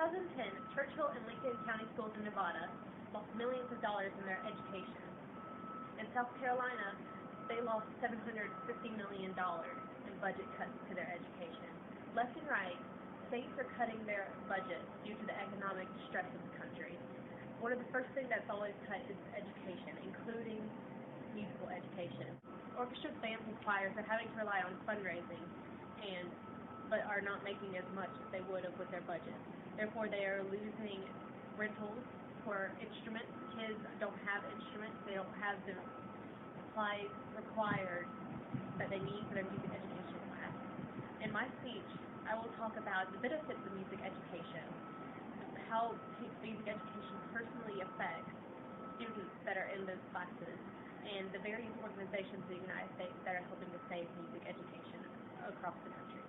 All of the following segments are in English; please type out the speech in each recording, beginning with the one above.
2010, Churchill and Lincoln County Schools in Nevada lost millions of dollars in their education. In South Carolina, they lost $750 million in budget cuts to their education. Left and right, states are cutting their budgets due to the economic distress of the country. One of the first things that's always cut is education, including musical education. Orchestras, bands, and choirs are having to rely on fundraising, but are not making as much as they would have with their budget. Therefore, they are losing rentals for instruments. Kids don't have instruments. They don't have the supplies required that they need for their music education class. In my speech, I will talk about the benefits of music education, how music education personally affects students that are in those classes, and the various organizations in the United States that are helping to save music education across the country.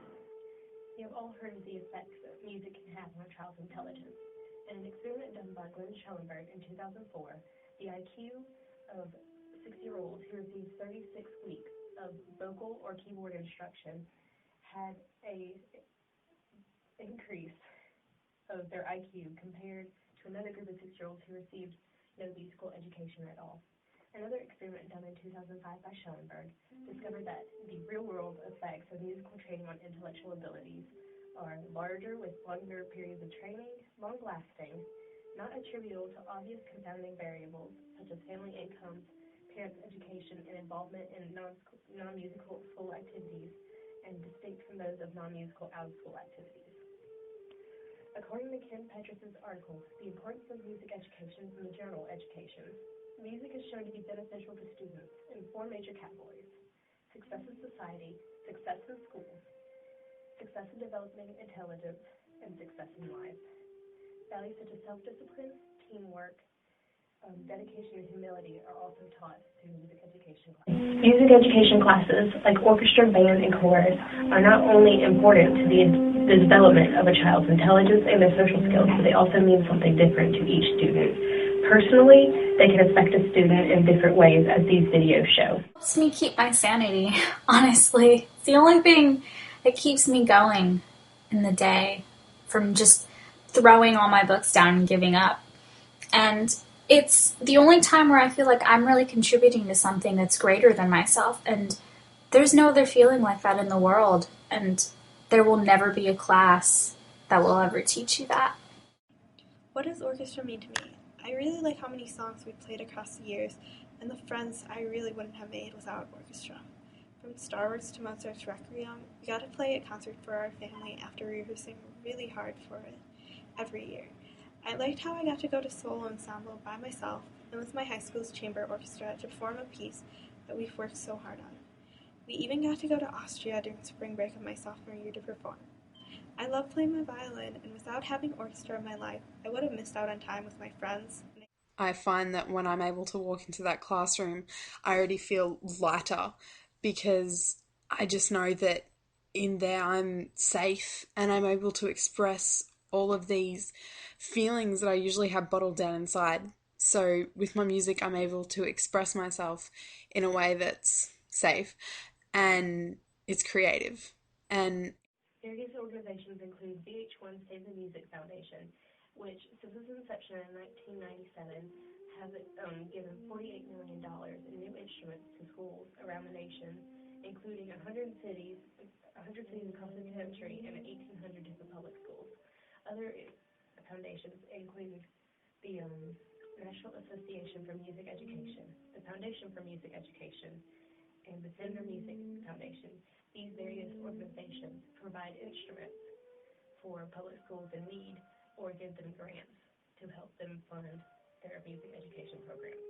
You have all heard of the effects that music can have on a child's intelligence. In an experiment done by Schellenberg in 2004, the IQ of 6-year-olds who received 36 weeks of vocal or keyboard instruction had an increase of their IQ compared to another group of 6-year-olds who received no musical education at all. Another experiment done in 2005 by Schellenberg discovered that the real-world effects of musical training on intellectual abilities are larger with longer periods of training, long-lasting, not attributable to obvious confounding variables such as family incomes, parents' education, and involvement in non-musical school activities, and distinct from those of non-musical out-of-school activities. According to Ken Petrus's article, The Importance of Music Education in the Journal Education, music is shown to be beneficial to students in 4 major categories: success in society, success in schools, success in developing intelligence, and success in life. Values such as self-discipline, teamwork, dedication, and humility are also taught through music education classes. Music education classes, like orchestra, band, and chorus, are not only important to the development of a child's intelligence and their social skills, but they also mean something different to each student. Personally, they can affect a student in different ways, as these videos show. It helps me keep my sanity, honestly. It's the only thing that keeps me going in the day from just throwing all my books down and giving up. And it's the only time where I feel like I'm really contributing to something that's greater than myself. And there's no other feeling like that in the world. And there will never be a class that will ever teach you that. What does orchestra mean to me? I really like how many songs we played across the years and the friends I really wouldn't have made without orchestra. From Star Wars to Mozart's Requiem, we got to play a concert for our family after rehearsing really hard for it every year. I liked how I got to go to solo ensemble by myself and with my high school's chamber orchestra to perform a piece that we've worked so hard on. We even got to go to Austria during spring break of my sophomore year to perform. I love playing my violin, and without having orchestra in my life, I would have missed out on time with my friends. I find that when I'm able to walk into that classroom, I already feel lighter because I just know that in there I'm safe and I'm able to express all of these feelings that I usually have bottled down inside. So with my music, I'm able to express myself in a way that's safe and it's creative. And various organizations include VH1 Save the Music Foundation, which since its inception in 1997 has given $48 million in new instruments to schools around the nation, including 100 cities across the country and 1,800 different public schools. Other foundations include the National Association for Music Education, the Foundation for Music Education, and the Fender Music Foundation. These various organizations provide instruments for public schools in need or give them grants to help them fund their music education programs.